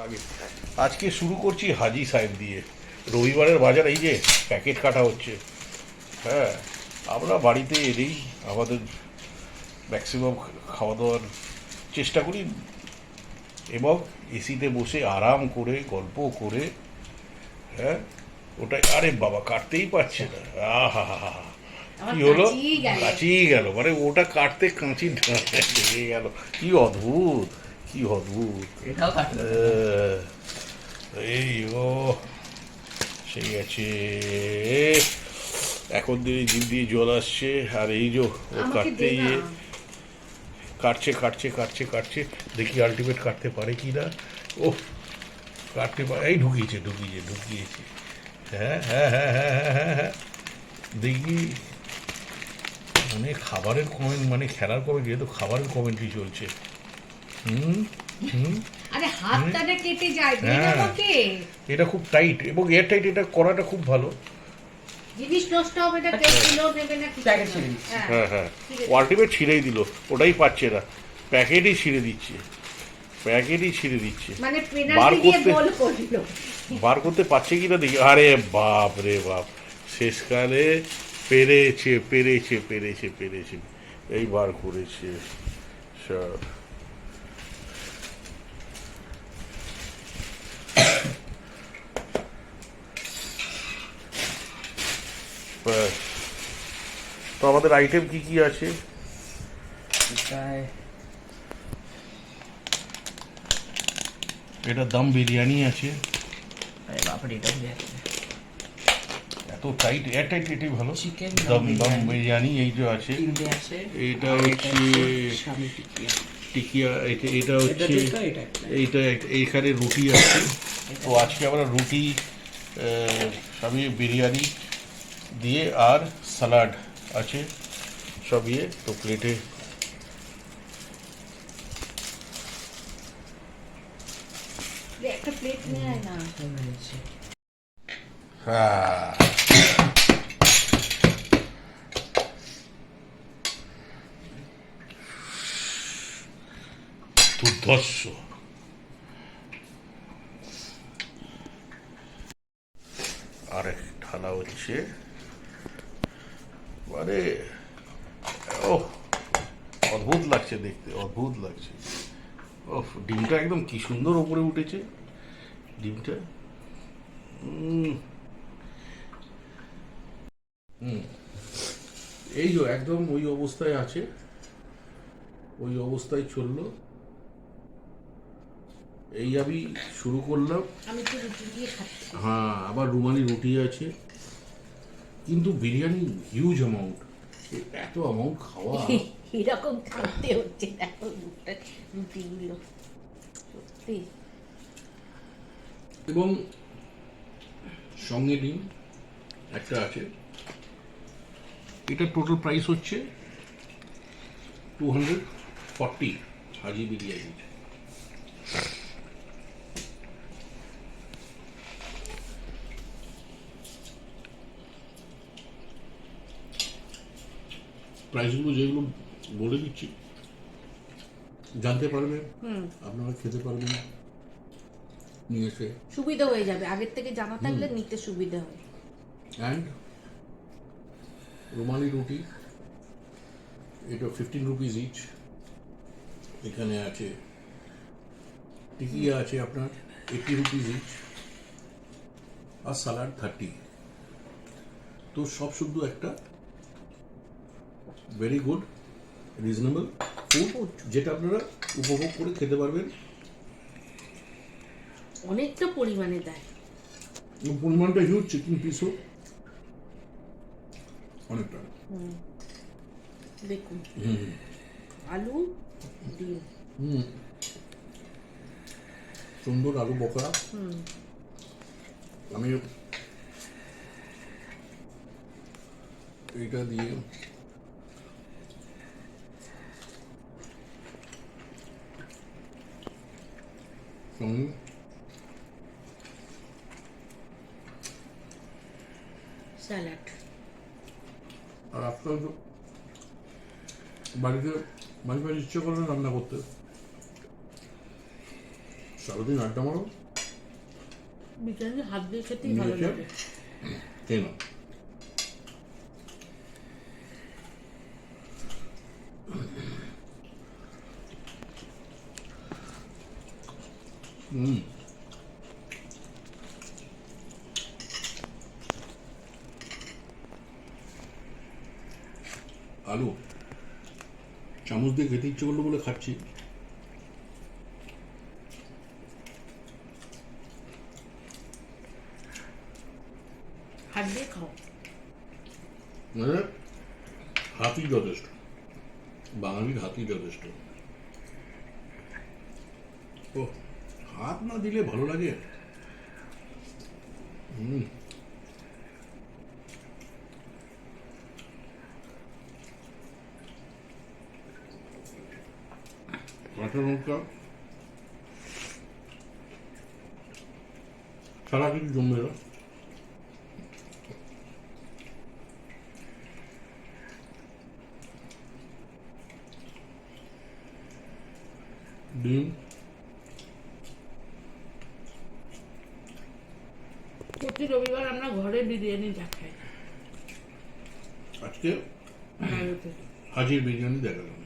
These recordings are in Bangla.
আগে আজকে শুরু করছি হাজি সাহেব দিয়ে। রবিবারের বাজার এই যে প্যাকেট কাটা হচ্ছে। হ্যাঁ, আমরা বাড়িতে এলেই আমাদের ম্যাক্সিমাম খাওয়া দাওয়ার চেষ্টা করি এবং এসিতে বসে আরাম করে গল্প করে। হ্যাঁ, ওটাই। আরে বাবা, কাটতেই পারছে না। আহা হা হা, কি হলো? কাঁচিই গেল, মানে ওটা কাটতে কাঁচি লেগে গেল। কি অদ্ভুত, কি অদ্ভুত। এই ও সেই আছে। এখন দিনে জিভ দিয়ে জল আসছে। আর এই যে ও কাটতে গিয়ে কাটছে কাটছে কাটছে কাটছে, দেখি আলটিমেট কাটতে পারে কি না। ও কাটতে পারে। এই ঢুকিয়েছে ঢুকিয়েছে ঢুকিয়েছে। হ্যাঁ হ্যাঁ হ্যাঁ হ্যাঁ হ্যাঁ হ্যাঁ হ্যাঁ, দেখি। মানে খাবারের কমেন্ট, মানে খেলার কমেন্ট, যেহেতু খাবারের কমেন্ট্রি চলছে। হুম হুম। আরে হাতটা কেটে যায়, এটা খুব টাইট এবং এয়ার টাইট, এটা করাটা খুব ভালো। জিনিস নষ্ট হবে না, কেউ কিলো নেবে না, প্যাকেট ছিঁড়ে দিচ্ছে। হ্যাঁ হ্যাঁ, আলটিমেট ছিঁড়েই দিল। ওটাই পাচ্ছে না, প্যাকেটই ছিঁড়ে দিচ্ছে, প্যাকেটই ছিঁড়ে দিচ্ছে। মানে বার পেনাল্টি দিয়ে করতে গোল করলো। বার করতে পারছে কিনা দেখি। আরে বাপ রে বাপ, শেষকালে পেরেছে পেরেছে পেরেছে পেরেছে, এই বার করেছে সব। ব্যাস। তো আমাদের আইটেম কি কি আছে? এটা দম বিরিয়ানি আছে। এত টাইট, এয়ার টাইট, এটাই ভালো। চিকেন দম দম বিরিয়ানি এই যে আছে। এটা হচ্ছে টিকিয়া। এটা হচ্ছে এইটা। এইখানে রুটি আছে। তো আজকে আমরা রুটি, সবই বিরিয়ানি দিয়ে, আর স্যালাড আছে সব ইয়ে। তো প্লেটে একটা প্লেট নিয়ে আয় না। হ্যাঁ, দুর্ধর্ষ। আরেক ঢালা হচ্ছে, মানে ও অদ্ভুত লাগছে দেখতে, অদ্ভুত লাগছে। ও ডিমটা একদম কি সুন্দর ওপরে উঠেছে ডিমটা। এই যে একদম ওই অবস্থায় আছে, ওই অবস্থায় চললো। এই আমি শুরু করলাম। আমি তো রুটি দিয়ে খাচ্ছি। হ্যাঁ, আবার রুমালি রুটি আছে। কিন্তু বিরিয়ানি হিউজ অ্যামাউন্ট, এত অ্যামাউন্ট খাওয়া। এরকম খাইতে হচ্ছে, দেখো রুটিগুলো সত্যি। এবং সঙ্গে ডিম একটা আছে। এটা টোটাল প্রাইস হচ্ছে 240 হাজি বিরিয়ানি। প্রাইসগুলো যেগুলো বলে দিচ্ছি, জানতে পারবেন, আপনারা খেতে পারবেন, নিয়ে এসে সুবিধা হয়ে যাবে, আগের থেকে জানা থাকলে নিতে সুবিধা হয়। অ্যান্ড রুমালি রুটি, এটা 15 রুপিস ইচ। এখানে আছে টিকিয়া আছে আপনার 80 রুপিস ইচ, আর স্যালাড 30। তো সব শুধু একটা ভেরি গুড রিজনেবল ফুড, যেটা আপনারা উপভোগ করে খেতে পারবেন। অনেকটা পরিমাণে দেয়, পরিমাণটা হিউজ। চিকেন পিসও অনেকটা। দেখুন, আলু ডিম, সুন্দর আলু বকরা। আমি এইটা দিয়ে স্যালাড। আর আপনার বাড়িতে মাঝে মাঝে ইচ্ছে করলে রান্না করতে, সারাদিন আড্ডা মারো, বিরিয়ানি হাত দিয়ে খেতেই ভালো নিয়েছে লাগে। খেয়ে নাও। আলু চামচ দিয়ে খেতে ইচ্ছে করলো বলে খাচ্ছি। হাত দিয়ে খাও। মানে হাতই যথেষ্ট, বাঙালির হাতই যথেষ্ট। ও হাত না দিলে ভালো লাগে। কাঁচা লঙ্কা সারা কিছু জমবে না। ডিম প্রতি রবিবার আমরা ঘরে বিরিয়ানি খাই। আজকে হাজির বিরিয়ানি দেখা গেল।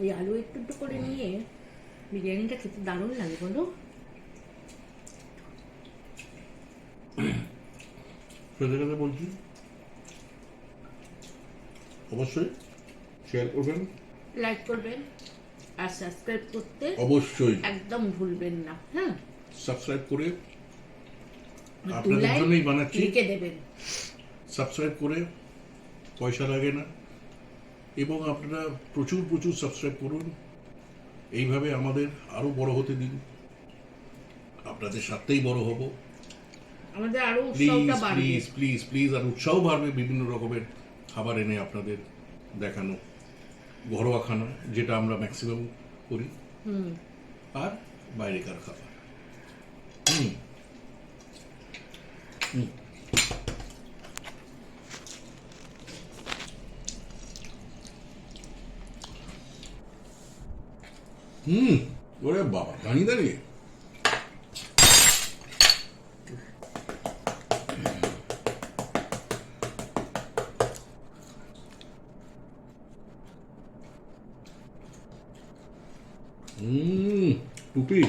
এই আলু একটু একটু করে নিয়ে বিরিয়ানিটা খেতে দারুণ লাগে বলো। সেটা কথা বলছি, অবশ্যই শেয়ার করবেন, লাইক করবেন আর সাবস্ক্রাইব করতে অবশ্যই একদম ভুলবেন না। হ্যাঁ, সাবস্ক্রাইব করে দু আপনাদের লাইক জন্যই বানাচ্ছি। লিখে দেবেন। সাবস্ক্রাইব করে পয়সা লাগে না, এবং আপনারা প্রচুর প্রচুর সাবস্ক্রাইব করুন। এইভাবে আমাদের আরো বড় হতে দিন, আপনাদের সাথেই বড় হব। আমাদের আরো প্লিজ উৎসাহটা বাড়বে। Please please please. আর উৎসাহ বাড়বে বিভিন্ন রকমের খাবার এনে আপনাদের দেখানো, ঘরোয়া খানা যেটা আমরা ম্যাক্সিমাম করি, আর বাইরেকার খাবার। ওরে বাবা, দাঁড়িয়ে দাঁড়িয়ে টুপি।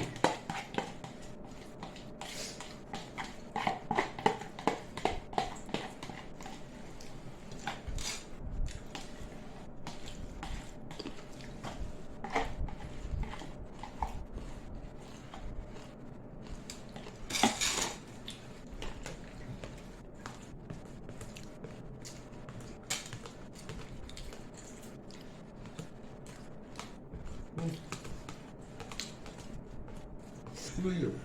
খুলেই যাবে।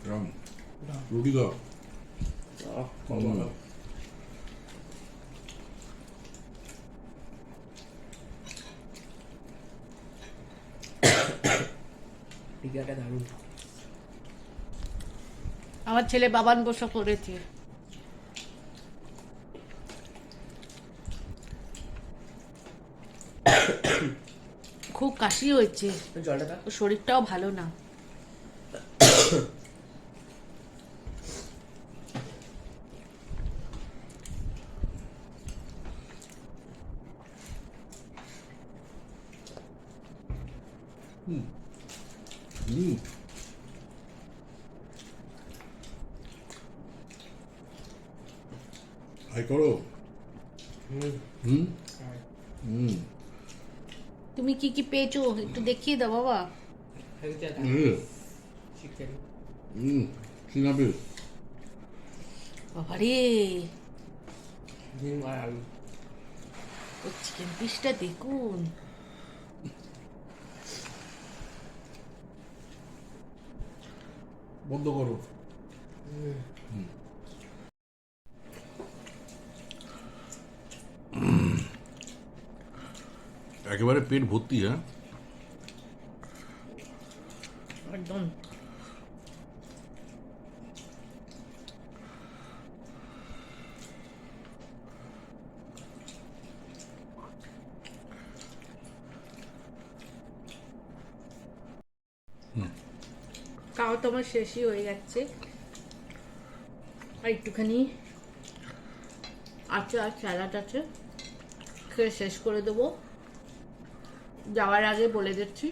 রাম রুটি দাও। আমার ছেলে বাবান বসা করেছে। খুব কাশি হয়েছে, ওর শরীরটাও ভালো না। হাই করো। তুমি কি কি পেয়েছো একটু দেখিয়ে দাও বাবা। সিনাপিস বাবারে, ও চিকেন পিসটা দেখুন। বন্ধ করো। একেবারে পেট ভর্তি। হ্যাঁ, একদম। খাওয়া তো আমার শেষই হয়ে যাচ্ছে, আর একটুখানি আছে, আর স্যালাড আছে, খেয়ে শেষ করে দেবো। যাওয়ার আগে বলে দিচ্ছি,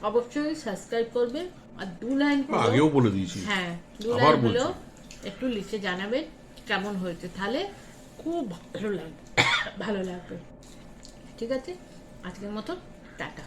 অবশ্যই সাবস্ক্রাইব করবে, আর 2 লাইন আগেও বলে দিয়েছি। হ্যাঁ, 2 আবার লাইন হলো বলছি। একটু লিখে জানাবেন কেমন হয়েছে, তাহলে খুব ভালো লাগবে। ভালো লাগবে। ঠিক আছে, আজকের মতো টাটা।